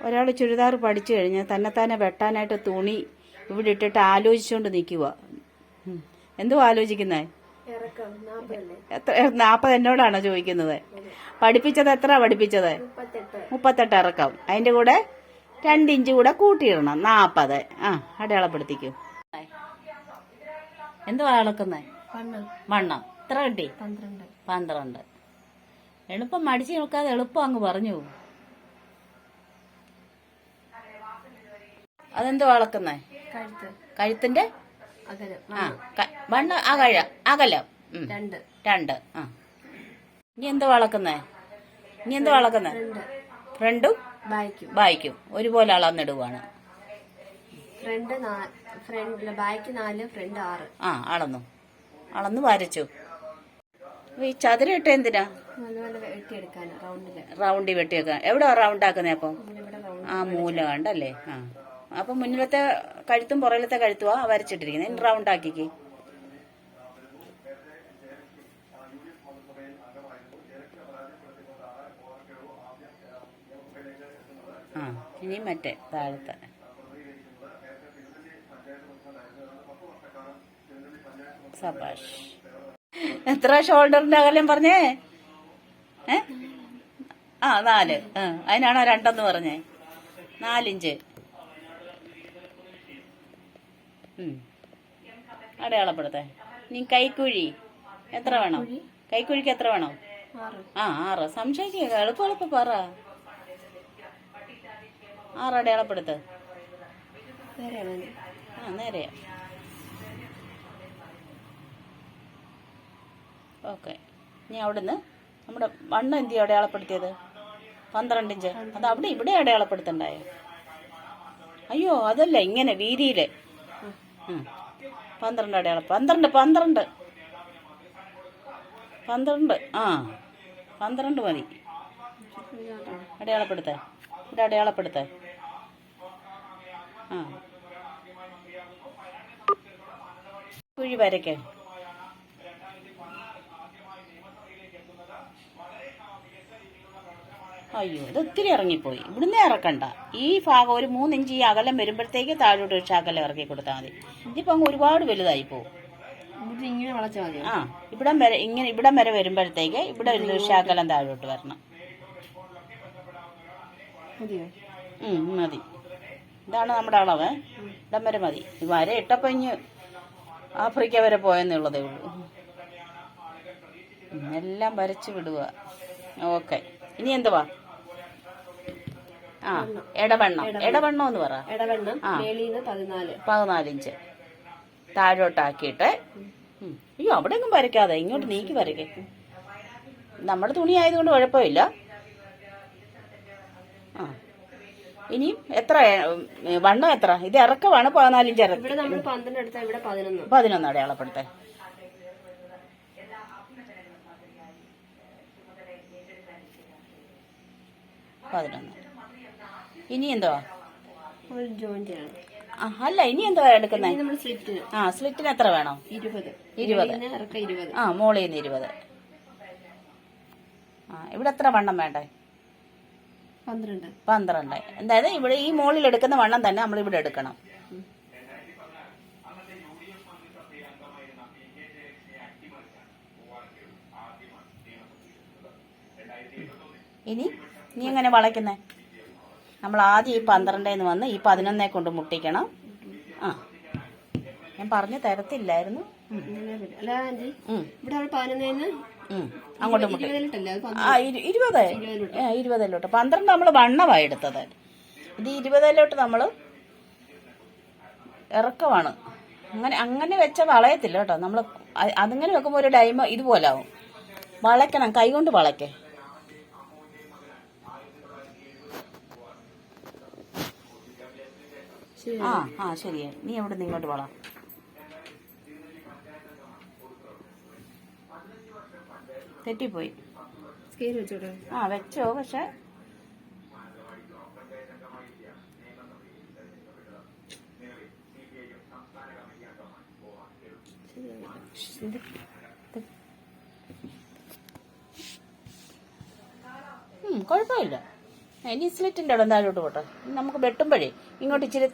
ഒരാൾ ചുരിദാർ പഠിച്ചു കഴിഞ്ഞാൽ തന്നെത്താനെ വെട്ടാനായിട്ട് തുണി ഇവിടെ ഇട്ടിട്ട് ആലോചിച്ചുകൊണ്ട് നിൽക്കുക. എന്തോ ആലോചിക്കുന്നേ? 40 എന്നോടാണോ ചോദിക്കുന്നത്? പഠിപ്പിച്ചത് എത്ര പഠിപ്പിച്ചത്? 38 ഇറക്കം. അതിന്റെ കൂടെ 2 ഇഞ്ച് കൂടെ കൂട്ടിയിടണം. 40. അടയാളപ്പെടുത്തിക്കൂ. എന്തോ അളക്കുന്നേ? വണ്ണം. എത്ര കിട്ടി? 12. എളുപ്പം മടിച്ചു നോക്കാതെ എളുപ്പം അങ്ങ് പറഞ്ഞു. അതെന്തോ അളക്കുന്നേ? കഴുത്തിന്റെ വണ്ണം അകലം 2. ഇനി എന്തോ അളക്കുന്നേ? ഫ്രണ്ടും ബായ്ക്കും ഒരുപോലെ അളന്നിടുവാണ്. അളന്ന് വരച്ചു. ഈ ചതുരം ഇട്ട എന്തിനാ? റൗണ്ടി വെട്ടിയെടുക്കാൻ. എവിടെയാ റൗണ്ട് ആക്കുന്നേ? അപ്പം മൂല കണ്ടല്ലേ. അപ്പൊ മുന്നിലത്തെ കഴുത്തും പുറകിലത്തെ കഴുത്തുവാ വരച്ചിട്ടിരിക്കുന്നത്. ഇനി റൗണ്ട് ആക്കിക്ക്. ഇനി മറ്റേ താഴത്തെ. സബാഷ്. എത്ര ഷോൾഡറിന്റെ അകലം പറഞ്ഞേ? 4. അതിനാണോ 2 പറഞ്ഞേ? 4 ഇഞ്ച്. അടയാളപ്പെടുത്തേ. നീ കൈക്കുഴി എത്ര വേണം? കൈക്കുഴിക്ക് എത്ര വേണം? 6. സംശയിക്കുക. എളുപ്പം പറ. 6 അടയാളപ്പെടുത്ത്. നേരെ. ഓക്കെ. ഇനി അവിടുന്ന് നമ്മുടെ വണ്ണം എന്തിയാ അടയാളപ്പെടുത്തിയത്? 12 ഇഞ്ച്. അത് അവിടെ ഇവിടെ അടയാളപ്പെടുത്തണ്ടായോ? അയ്യോ അതല്ല, ഇങ്ങനെ വീതിയില് 12 അടയാളം. 12 12 മതി. അടയാളപ്പെടുത്തേ. ഇവിടെ അടയാളപ്പെടുത്തേ. കുഴി വരയ്ക്കേ. അയ്യോ ഇത് ഒത്തിരി ഇറങ്ങിപ്പോയി. ഇവിടുന്ന് ഇറക്കണ്ട. ഈ ഭാഗം ഒരു 3 ഇഞ്ച് ഈ അകലം വരുമ്പോഴത്തേക്ക് താഴോട്ട് ഒരു ശകലം ഇറക്കി കൊടുത്താൽ മതി. ഇതിപ്പോ അങ്ങ് ഒരുപാട് വലുതായി പോകും. ഇവിടം വരെ വരുമ്പോഴത്തേക്ക് ഇവിടെ ഒരു ശകലം താഴോട്ട് വരണം. മതി. ഇതാണ് നമ്മുടെ അളവ്. ഇടം വരെ മതി. വരെ ഇട്ടപ്പോ ഇഞ്ഞ് ആഫ്രിക്ക വരെ പോയെന്നുള്ളതേ ഉള്ളൂ. എല്ലാം വരച്ചു വിടുക. ഓക്കെ. ഇനി എന്തുവാ? ഇടവണ്ണം എന്ന് പറ. 14 ഇഞ്ച് താഴോട്ടാക്കിയിട്ട്. അയ്യോ അവിടെ ഒന്നും വരയ്ക്കാതെ ഇങ്ങോട്ട് നീക്കി വരയ്ക്കേ. നമ്മുടെ തുണി ആയതുകൊണ്ട് കുഴപ്പമില്ല. ഇനി എത്ര വണ്ണം എത്ര? ഇത് ഇറക്കമാണ് 14 ഇഞ്ച് ഇറക്കം. 11 അടയാളപ്പെടുത്തേ. 11. ഇനി എന്തുവാ? അല്ല ഇനി എന്തുവാ എടുക്കുന്നേ? സ്ലിറ്റിന് എത്ര വേണം? 20. മോളിൽ നിന്ന് 20. ഇവിടെ എത്ര വണ്ണം വേണ്ടേ? 12. എന്തായത് ഇവിടെ ഈ മോളിൽ എടുക്കുന്ന വണ്ണം തന്നെ നമ്മൾ ഇവിടെ എടുക്കണം. ഇനി നീ എങ്ങനെ വളയ്ക്കുന്നേ? നമ്മൾ ആദ്യം ഈ 12 വന്ന് ഈ 11 കൊണ്ട് മുട്ടിക്കണം. ഞാൻ പറഞ്ഞു തരത്തില്ലായിരുന്നു. അങ്ങോട്ട് മുട്ടി 20 12 നമ്മൾ വണ്ണമാണ് എടുത്തത്. ഇത് 20 നമ്മൾ ഇറക്കമാണ്. അങ്ങനെ വെച്ച വളയത്തില്ല കേട്ടോ. നമ്മൾ അതിങ്ങനെ വെക്കുമ്പോൾ ഒരു ഡൈമ ഇതുപോലെ ആവും. വളയ്ക്കണം, കൈകൊണ്ട് വളയ്ക്കേ. ശരിയാ. നീ എവിടെ നിന്ന് ഇങ്ങോട്ട് വള. തെറ്റിപ്പോയി. വെച്ചോ. പക്ഷെ കുഴപ്പമില്ല. ഇനി സ്ലിറ്റിന്റെ അവിടെ താഴോട്ട് പോട്ടെ. നമുക്ക് വെട്ടുമ്പോഴേ ഇങ്ങോട്ട് ഇച്ചിരി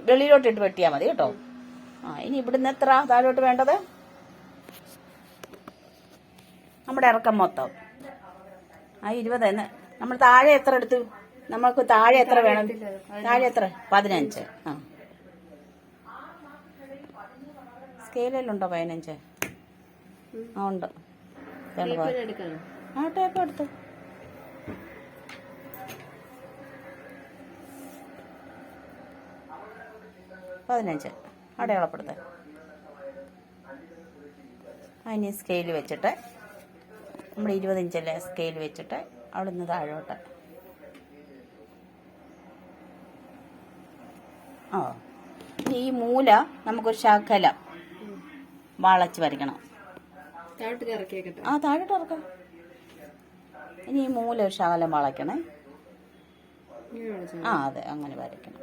വെളിയിലോട്ട് ഇട്ട് വെട്ടിയാൽ മതി കേട്ടോ. ഇനി ഇവിടുന്ന് എത്ര താഴോട്ട് വേണ്ടത്? നമ്മുടെ ഇറക്കം മൊത്തം 20 എന്ന്. നമ്മൾ താഴെ എത്ര എടുത്തു? നമുക്ക് താഴെ എത്ര വേണം? താഴെ എത്ര? 15. സ്കെയിലുണ്ടോ 15? ഉണ്ട്. ടേപ്പ് എടുത്ത് പതിനഞ്ച് അടയാളപ്പെടുത്ത. അതിന് സ്കെയിൽ വെച്ചിട്ട് നമ്മുടെ 20 ഇഞ്ചല്ലേ സ്കെയിൽ വെച്ചിട്ട് അവിടെ നിന്ന് താഴോട്ട്. ഈ മൂല നമുക്കൊരു ശകലം വളച്ച് വരയ്ക്കണം. താഴോട്ട് ഇറക്കാം. ഇനി ഈ മൂല ഒരു ശകലം വളയ്ക്കണേ. അതെ, അങ്ങനെ വരയ്ക്കണം.